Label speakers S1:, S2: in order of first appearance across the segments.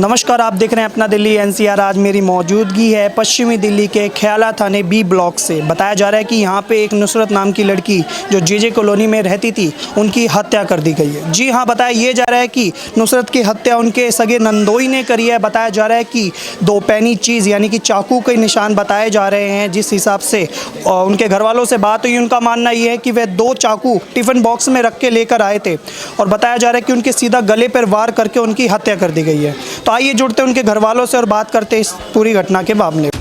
S1: नमस्कार, आप देख रहे हैं अपना दिल्ली एनसीआर। आज मेरी मौजूदगी है पश्चिमी दिल्ली के ख्याला थाने बी ब्लॉक से। बताया जा रहा है कि यहाँ पे एक नुसरत नाम की लड़की जो जेजे कॉलोनी में रहती थी, उनकी हत्या कर दी गई है। जी हाँ, बताया ये जा रहा है कि नुसरत की हत्या उनके सगे नंदोई ने करी है। बताया जा रहा है कि दो पैनी चीज़ यानी कि चाकू के निशान बताए जा रहे हैं। जिस हिसाब से उनके घर वालों से बात हुई, उनका मानना ये है कि वह दो चाकू टिफ़िन बॉक्स में रख के लेकर आए थे और बताया जा रहा है कि उनके सीधा गले पर वार करके उनकी हत्या कर दी गई है। तो आइए जुड़ते हैं उनके घर वालों से और बात करते हैं इस पूरी घटना के मामले में।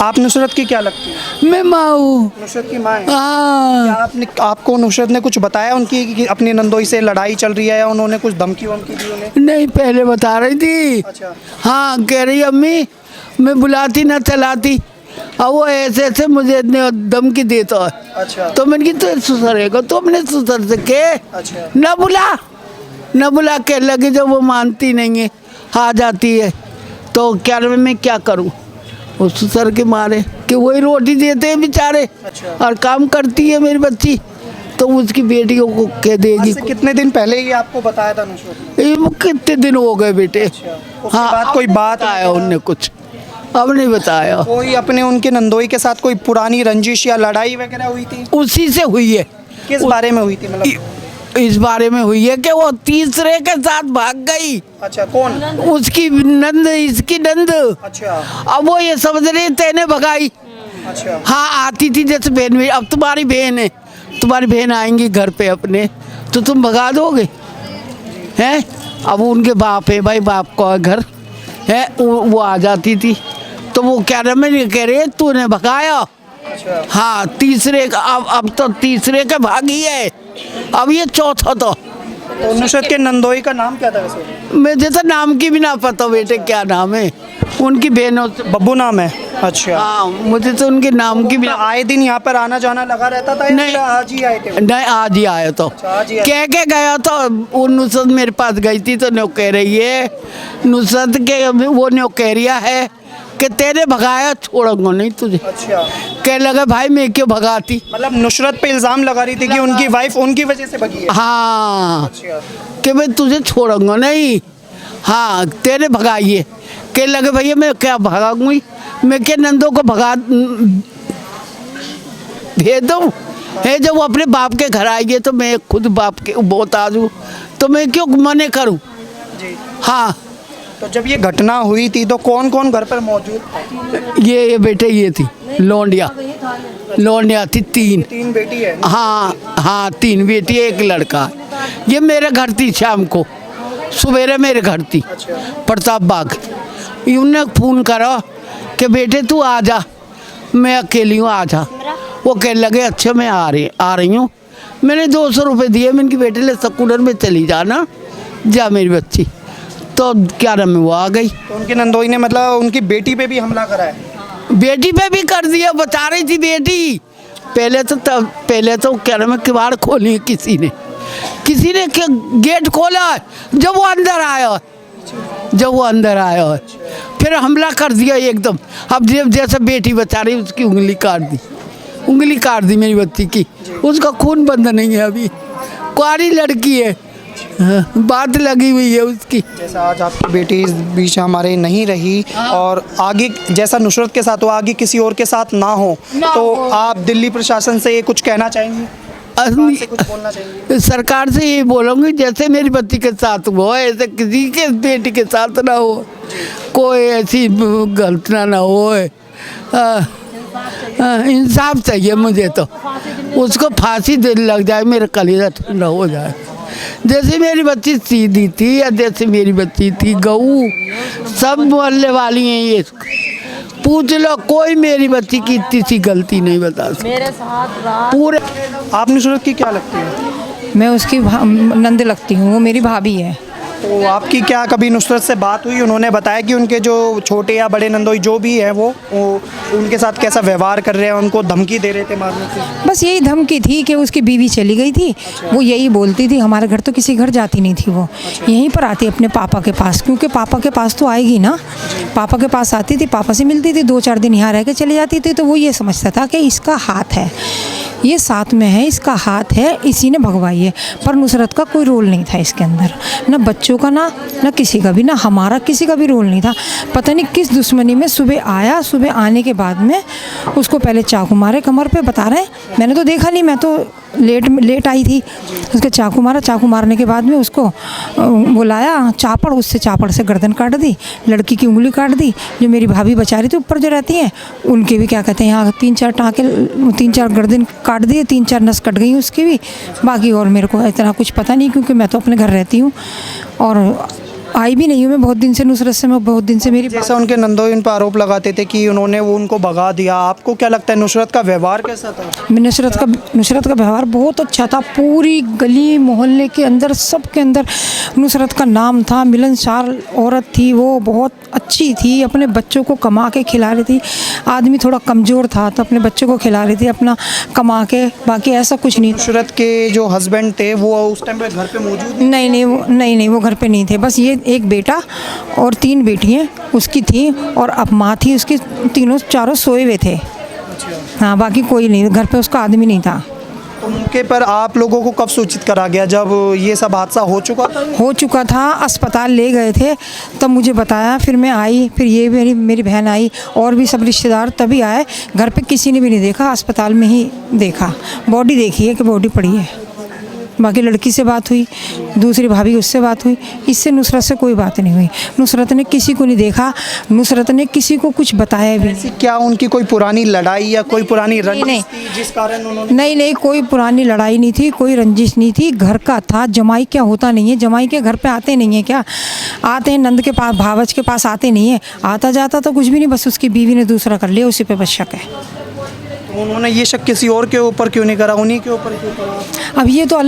S1: आप नुसरत की क्या लगती है?
S2: मैं माँ हूँ।
S1: नुसरत की माँ है।
S2: हाँ,
S1: क्या आपको नुसरत ने कुछ बताया उनकी कि अपनी नंदोई से लड़ाई चल रही है या उन्होंने कुछ धमकी वमकी दी उन्हें?
S2: नहीं, पहले बता रही थी।
S1: अच्छा।
S2: हाँ, कह रही अम्मी मैं बुलाती ना चलाती, और वो ऐसे ऐसे मुझे धमकी देता है।
S1: अच्छा।
S2: तो मैंने की तो सुसरेगा, तो मैंने सुसर से के
S1: अच्छा।
S2: न बुला के लगे, जब वो मानती नहीं है, आ जाती है, तो क्या मैं क्या करूँ उस सुसर के मारे कि वही रोटी देते हैं बेचारे।
S1: अच्छा।
S2: और काम करती है मेरी बच्ची, तो उसकी बेटियों को कह देगी।
S1: कितने दिन पहले ये आपको बताया था नुसरत ने?
S2: ये कितने दिन हो गए बेटे।
S1: उसके बाद कोई बात
S2: आया उनने कुछ, अब नहीं बताया।
S1: कोई अपने उनके नंदोई के साथ कोई पुरानी रंजिश या लड़ाई वगैरह हुई थी?
S2: उसी से हुई है।
S1: किस बारे में हुई थी मतलब?
S2: इस बारे में हुई है कि वो तीसरे के साथ भाग गई।
S1: अच्छा, कौन?
S2: उसकी नंद, इसकी नंद।
S1: अच्छा।
S2: अब वो ये समझ रही तेने भगाई।
S1: अच्छा।
S2: हाँ, आती थी जैसे बहन भी, अब तुम्हारी बहन है, तुम्हारी बहन आएंगी घर पे अपने, तो तुम भगा दोगे हैं? अब उनके बाप है भाई, बाप का घर है, वो आ जाती थी, तो वो क्या नाम है कह रहे तूने भगाया।
S1: अच्छा।
S2: हाँ, तीसरे का, अब तो तीसरे के भागी है, अब ये चौथा। तो
S1: नुसरत के नंदोई का नाम क्या था वैसे?
S2: मुझे तो नाम की भी ना पता बेटे, क्या नाम है उनकी बहनों से।
S1: बब्बू नाम है। अच्छा।
S2: हाँ, मुझे तो उनके नाम की भी
S1: आए दिन यहाँ पर आना जाना लगा रहता था?
S2: नहीं,
S1: आज ही आए थे?
S2: नहीं, आज ही आया तो।
S1: आज ही आए।
S2: कह के गया तो वो नुसरत मेरे पास गई थी, तो न्यो कह रही है नुसरत के, वो न्यो कह रिया है कि तेरे भगाया, छोड़ूंगा नहीं तुझे।
S1: अच्छा।
S2: कह लगा भाई मैं क्यों भगाती।
S1: मतलब नुसरत पे इल्जाम लगा रही थी कि उनकी वाइफ उनकी वजह से भगी है?
S2: हाँ,
S1: अच्छा।
S2: कि मैं तुझे छोड़ूंगा नहीं। हाँ, तेरे भगाइए। कह लगे भैया मैं क्या भगाऊंगी, मैं क्या नंदों को भगा भेज दूँ है? जब वो अपने बाप के घर आएंगे तो मैं खुद बाप के बहुत आ जाऊँ, तो मैं क्यों मने करूँ?
S1: जी।
S2: हाँ।
S1: तो जब ये घटना हुई थी तो कौन कौन घर पर मौजूद था?
S2: ये बेटे ये थी लौंडिया थी, तीन
S1: बेटी है?
S2: हाँ हाँ, तीन बेटी एक लड़का। ये मेरे घर थी, शाम को सवेरे मेरे घर थी।
S1: अच्छा।
S2: प्रताप बाग। उन्होंने फ़ोन करा कि बेटे तू आ जा, मैं अकेली हूँ, आ जा। वो कह लगे अच्छा मैं आ रही हूँ। मैंने 200 रुपये दिए, मैंने कि बेटे ले स्कूटर में चली जाना, जा मेरी बच्ची। तो क्या नाम है वो आ गई।
S1: तो उनके नंदोई ने मतलब उनकी बेटी पे भी हमला करा है?
S2: बेटी पे भी कर दिया, बता रही थी बेटी। पहले तो क्या नाम है किवाड़ खोली किसी ने गेट खोला जब वो अंदर आया है, फिर हमला कर दिया एकदम। अब जैसे बेटी बचा रही उसकी उंगली काट दी मेरी बच्ची की। उसका खून बंद नहीं है अभी, कुआरी लड़की है। हाँ, बात लगी हुई है उसकी।
S1: जैसा आज आपकी बेटी इस बीच हमारे नहीं रही और आगे जैसा नुसरत के साथ हो, आगे किसी और के साथ ना हो, तो आप दिल्ली प्रशासन से कुछ कहना चाहेंगे? से कुछ बोलना चाहेंगे?
S2: सरकार से ये बोलूँगी जैसे मेरी बच्ची के साथ हुआ ऐसे किसी के बेटी के साथ ना हो, कोई ऐसी घटना ना हो। इंसाफ चाहिए मुझे, तो उसको फांसी लग जाए, मेरा कलेजा ठंडा हो जाए। जैसे मेरी बच्ची सीधी थी या जैसे मेरी बच्ची थी गऊ, सब मोहल्ले वाली हैं, ये पूछ लो, कोई मेरी बच्ची की इतनी सी गलती नहीं बता सकती।
S3: मेरे साथ
S1: पूरे। आप नुसरत की क्या लगती है?
S3: मैं उसकी नंद लगती हूँ, वो मेरी भाभी है।
S1: तो आपकी क्या कभी नुसरत से बात हुई? उन्होंने बताया कि उनके जो छोटे या बड़े नंदोई जो भी है वो उनके साथ कैसा व्यवहार कर रहे हैं, उनको धमकी दे रहे थे मारने की?
S3: बस यही धमकी थी कि उसकी बीवी चली गई थी, वो यही बोलती थी हमारे घर तो किसी घर जाती नहीं थी, वो यहीं पर आती अपने पापा के पास, क्योंकि पापा के पास तो आएगी ना, पापा के पास आती थी, पापा से मिलती थी, 2-4 दिन यहाँ रह के चली जाती थी। तो वो ये समझता था कि इसका हाथ है, ये साथ में है, इसका हाथ है, इसी ने भगवाई है। पर नुसरत का कोई रोल नहीं था इसके अंदर, ना बच्चों का, ना किसी का भी, ना हमारा किसी का भी रोल नहीं था। पता नहीं किस दुश्मनी में सुबह आया, सुबह आने के बाद में उसको पहले चाकू मारे कमर पे, बता रहे हैं मैंने तो देखा नहीं, मैं तो लेट आई थी। उसके चाकू मारा, चाकू मारने के बाद में उसको बुलाया चापड़, उससे चापड़ से गर्दन काट दी, लड़की की उंगली काट दी। जो मेरी भाभी बेचारी थी ऊपर जो रहती हैं, उनके भी क्या कहते हैं यहाँ 3-4 टाँके, 3-4 गर्दन काट दिए, 3-4 नस कट गई उसकी भी। बाकी और मेरे को इतना कुछ पता नहीं, क्योंकि मैं तो अपने घर रहती हूँ और आई भी नहीं हूँ मैं बहुत दिन से नुसरत से, मैं बहुत दिन से मेरी
S1: जैसा उनके नंदोई उन पर आरोप लगाते थे कि उन्होंने वो उनको भगा दिया, आपको क्या लगता है नुसरत का व्यवहार कैसा था?
S3: नुसरत का व्यवहार बहुत अच्छा था। पूरी गली मोहल्ले के अंदर, सब के अंदर नुसरत का नाम था, मिलनसार औरत थी वो, बहुत अच्छी थी, अपने बच्चों को कमा के खिला रही थी। आदमी थोड़ा कमज़ोर था तो अपने बच्चों को खिला रही थी अपना कमा के, बाकी ऐसा कुछ नहीं।
S1: नुसरत के जो हस्बैंड थे वो उस टाइम पे घर पे मौजूद?
S3: नहीं, वो घर पे नहीं थे। बस ये एक बेटा और 3 बेटियाँ उसकी थी, और अब माँ थी उसकी, तीनों चारों सोए हुए थे। हाँ, बाकी कोई नहीं, घर पे उसका आदमी नहीं था।
S1: तो मौके पर आप लोगों को कब सूचित करा गया, जब ये सब हादसा हो चुका था? अस्पताल ले गए थे तब मुझे बताया, फिर मैं आई, फिर ये मेरी बहन आई और भी सब रिश्तेदार तभी आए। घर पे किसी ने भी नहीं देखा, अस्पताल में ही देखा, बॉडी देखी है कि बॉडी पड़ी है। बाकी लड़की से बात हुई, दूसरी भाभी उससे बात हुई, इससे नुसरत से कोई बात नहीं हुई। नुसरत ने किसी को नहीं देखा, नुसरत ने किसी को कुछ बताया भी नहीं। क्या उनकी कोई पुरानी लड़ाई या कोई पुरानी रंजिश थी जिस कारण उन्होंने?
S3: नहीं, कोई पुरानी लड़ाई नहीं थी, कोई रंजिश नहीं थी। घर का था, जमाई क्या होता नहीं है, जमाई के घर पे आते नहीं है क्या? आते हैं नंद के पास, भावज के पास आते नहीं है, आता जाता तो कुछ भी नहीं, बस उसकी बीवी ने दूसरा कर लिया, उसी पे बस शक है।
S1: उन्होंने ये शक किसी और के ऊपर क्यों नहीं करा, उन्हीं के ऊपर क्यों करा?
S3: अब ये तो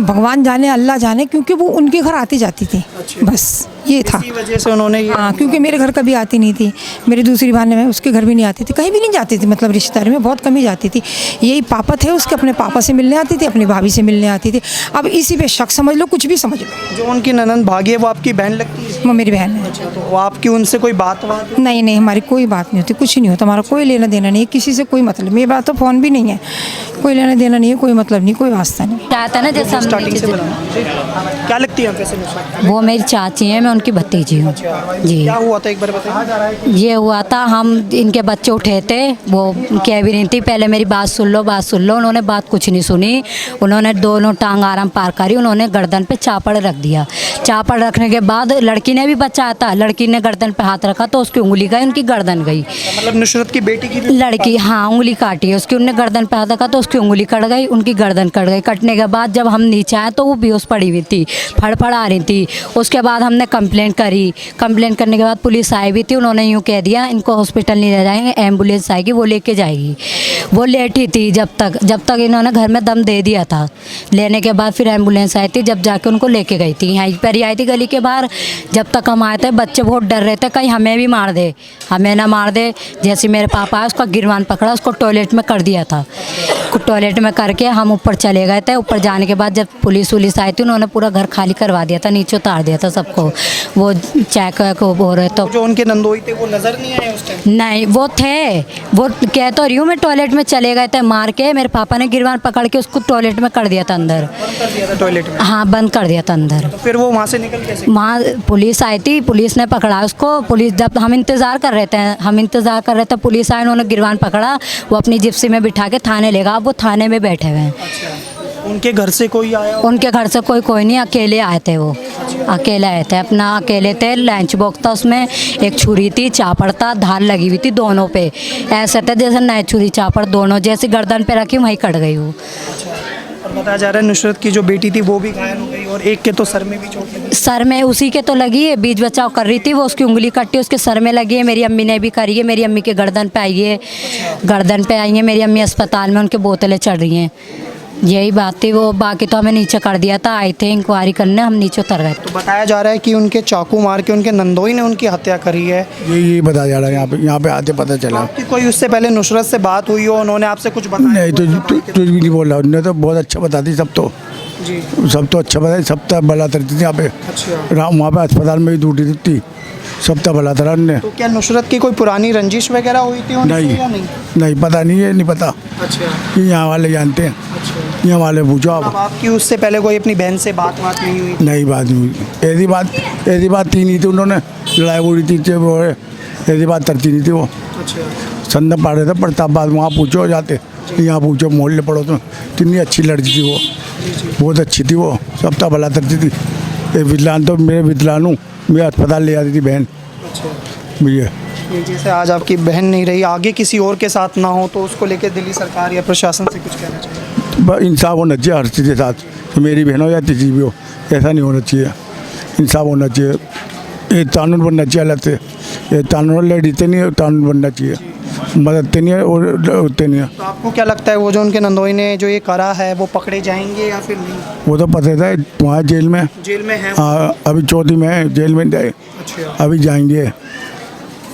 S3: भगवान जाने, अल्लाह जाने, क्योंकि वो उनके घर आती जाती थी, बस ये था।
S1: इसी वजह से उन्होंने
S3: हाँ, क्योंकि मेरे घर कभी आती नहीं थी, मेरी दूसरी बहन में उसके घर भी नहीं आती थी, कहीं भी नहीं जाती थी, मतलब रिश्तेदारी में बहुत कम ही जाती थी। यही पापा थे उसके, अपने पापा से मिलने आती थी, अपनी भाभी से मिलने आती थी। अब इसी पे शक समझ लो, कुछ भी समझ लो।
S1: जो उनकी ननंद भागी है वो आपकी बहन लगती है?
S3: वो मेरी बहन है।
S1: तो आपकी उनसे कोई बात?
S3: नहीं, हमारी कोई बात नहीं होती, कुछ नहीं होता, हमारा कोई लेना देना नहीं है किसी से, कोई मतलब। मेरी बात तो फ़ोन भी नहीं है, कोई लेना देना नहीं है, कोई मतलब नहीं, कोई वास्ता नहीं।
S4: चाहता ना जैसे
S1: स्टार्टिंग से क्या लगती है वैसे नुसरत?
S4: वो मेरी चाची है, मैं उनकी भतीजी हूँ जी।
S1: क्या हुआ था एक बार बताइए।
S4: ये हुआ था, हम इनके बच्चे उठे थे, वो कह भी नहीं थी, पहले मेरी बात सुन लो, उन्होंने बात कुछ नहीं सुनी। उन्होंने दोनों टांग आराम पार करी, उन्होंने गर्दन पे चापड़ रख दिया। चापड़ रखने के बाद लड़की ने भी बचाया था, लड़की ने गर्दन पे हाथ रखा तो उसकी उंगली गई, उनकी गर्दन गई।
S1: मतलब नुसरत की बेटी की
S4: लड़की, हाँ, उंगली काटी है उसकी, उनने गर्दन पे हाथ रखा तो उसकी उंगली कट गई, उनकी गर्दन कट गई। कटने के बाद जब हम नीचे आए तो वो बेहोश पड़ी हुई थी, फड़फड़ आ रही थी। उसके बाद हमने कंप्लेंट करी, कंप्लेंट करने के बाद पुलिस आई भी थी, उन्होंने यूँ कह दिया इनको हॉस्पिटल नहीं ले जाएंगे, एम्बुलेंस आएगी वो लेके जाएगी। वो लेट ही थी जब तक इन्होंने घर में दम दे दिया था। लेने के बाद फिर एम्बुलेंस आई थी, जब जाके उनको लेके गई थी, यहाँ पर ही आई थी गली के बाहर। जब तक हम आए थे बच्चे बहुत डर रहे थे, कहीं हमें भी मार दे, हमें ना मार दे। जैसे मेरे पापा आए, उसका गिरवान पकड़ा, उसको टॉयलेट में कर दिया था। टॉयलेट में करके हम ऊपर चले गए थे। ऊपर जाने के बाद जब पुलिस आई थी, उन्होंने पूरा घर खाली करवा दिया था, नीचे उतार दिया था सबको। वो चेक हो रहे तो
S1: जो उनके नंदोई थे वो नजर नहीं आए उस टाइम?
S4: नहीं, वो थे, वो कह तो रही हूँ मैं, टॉयलेट में चले गए थे मार के। मेरे पापा ने गिरवान पकड़ के उसको टॉयलेट में कर दिया था अंदर।
S1: बंद कर दिया था टॉयलेट में?
S4: हाँ, बंद कर दिया था अंदर।
S1: तो फिर वो वहाँ से निकल कैसे?
S4: वहाँ पुलिस आई थी, पुलिस ने पकड़ा उसको। पुलिस, जब हम इंतज़ार कर रहे थे, पुलिस आई, उन्होंने गिरवान पकड़ा, वो अपनी जिप्सी में बिठा के थाने ले गया। वो थाने में बैठे हुए हैं।
S1: उनके घर से कोई आया?
S4: उनके घर से कोई नहीं, अकेले आए थे वो, अकेले आए थे, अपना अकेले थे। लंच बॉक्स था, उसमें एक छुरी थी, चापड़ था, धार लगी हुई थी दोनों पे, ऐसे थे जैसे नए छुरी चापड़ दोनों, जैसे गर्दन पे रखी वहीं कट गई वो।
S1: और बताया जा रहा है नुसरत की जो बेटी थी वो भी घायल हो गई, और एक के तो सर में भी चोट लगी।
S4: सर में उसी के तो लगी है, बीच बचाव कर रही थी वो, उसकी उंगली कटी, उसके सर में लगी है। मेरी अम्मी ने भी करी है, मेरी अम्मी के गर्दन पे आई है, मेरी अम्मी अस्पताल में, उनके बोतलें चढ़ रही हैं। यही बात थी। वो बाकी तो हमें नीचे कर दिया था, आए थे इंक्वायरी करने, हम नीचे उतर गए।
S1: तो बताया जा रहा है कि उनके चाकू मार के उनके नंदोई ने उनकी हत्या करी है।
S5: यही बताया जा रहा है, यहाँ पे आते पता चला।
S1: आपकी कोई उससे पहले नुसरत से बात हुई हो, उन्होंने आपसे कुछ बताया?
S5: नहीं तो तुझ भी नहीं बोल रहा, उन्होंने तो बहुत अच्छा बताती सब तो,
S1: जी।
S5: सब तो अच्छा बताई, सब तो भला करती थी यहाँ पे।
S1: अच्छा।
S5: वहाँ पे अस्पताल में भी ड्यूटी थी, सब तो भला तरह ने।
S1: तो क्या नुसरत की कोई पुरानी रंजिश वगैरह हुई थी उनसे
S5: नहीं,
S1: या नहीं?
S5: नहीं पता नहीं है, नहीं पता।
S1: अच्छा।
S5: कि यहाँ वाले जानते हैं,
S1: अच्छा।
S5: यहाँ वाले पूछो
S1: अब
S5: आप।
S1: आपकी उससे पहले कोई अपनी बहन से बात नहीं हुई?
S5: नहीं बात नहीं हुई, ऐसी बात थी नहीं थी, उन्होंने लड़ाई बुड़ी थी, ऐसी बात तरती नहीं थी वो।
S1: अच्छा।
S5: संदर्भ पढ़ रहे थे प्रतापबाद, वहाँ पूछो जाते, यहाँ पूछो मोहल्ले पढ़ो तो। कितनी अच्छी लड़की थी वो, बहुत अच्छी थी वो, सब तो भला तरती थी। ये विद्लान तो मेरे विद्लान हूँ, मेरे अस्पताल ले जाती थी बहन
S1: अच्छा।
S5: मुझे।
S1: ये जैसे आज आपकी बहन नहीं रही, आगे किसी और के साथ ना हो, तो उसको लेकर दिल्ली सरकार या प्रशासन से कुछ कहना चाहिए?
S5: इंसाफ होना चाहिए हर चीज़ के साथ, तो मेरी बहन हो या किसी भी हो, ऐसा नहीं होना चाहिए। इंसाफ होना चाहिए, ये कानून बनना चाहिए अलग से। ये कानून लेडीते नहीं, कानून बनना चाहिए, मददते नहीं है और होते नहीं है।
S1: तो आपको क्या लगता है वो जो उनके नंदोई ने जो ये करा है वो पकड़े जाएंगे या फिर नहीं?
S5: वो तो पता था वहाँ जेल में,
S1: जेल में है?
S5: हाँ अभी चौथी में है, जेल में जाए,
S1: अच्छा।
S5: अभी जाएंगे,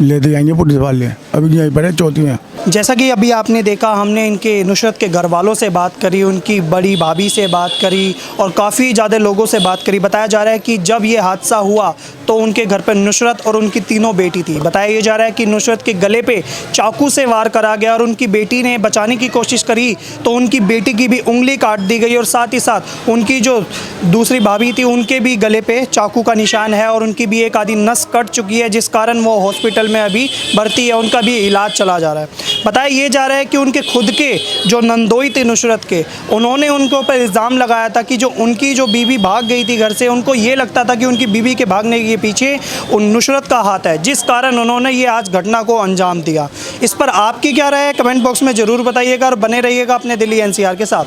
S5: लेते जाएंगे पुलिस वाले, अभी यहीं पर है चौथी में।
S1: जैसा कि अभी आपने देखा, हमने इनके नुसरत के घर वालों से बात करी, उनकी बड़ी भाभी से बात करी और काफ़ी ज़्यादा लोगों से बात करी। बताया जा रहा है कि जब ये हादसा हुआ तो उनके घर पर नुसरत और उनकी तीनों बेटी थी। बताया ये जा रहा है कि नुसरत के गले पे चाकू से वार करा गया और उनकी बेटी ने बचाने की कोशिश करी तो उनकी बेटी की भी उंगली काट दी गई और साथ ही साथ उनकी जो दूसरी भाभी थी उनके भी गले पे चाकू का निशान है और उनकी भी एक आधी नस कट चुकी है, जिस कारण वो हॉस्पिटल में अभी भर्ती है, उनका भी इलाज चला जा रहा है। बताया ये जा रहा है कि उनके खुद के जो नंदोई थे नुसरत के, उन्होंने उनके ऊपर इल्ज़ाम लगाया था कि जो उनकी जो बीवी भाग गई थी घर से, उनको ये लगता था कि उनकी बीवी के भागने के पीछे उन नुसरत का हाथ है, जिस कारण उन्होंने ये आज घटना को अंजाम दिया। इस पर आपकी क्या राय है, कमेंट बॉक्स में ज़रूर बताइएगा और बने रहिएगा अपने दिल्ली NCR के साथ।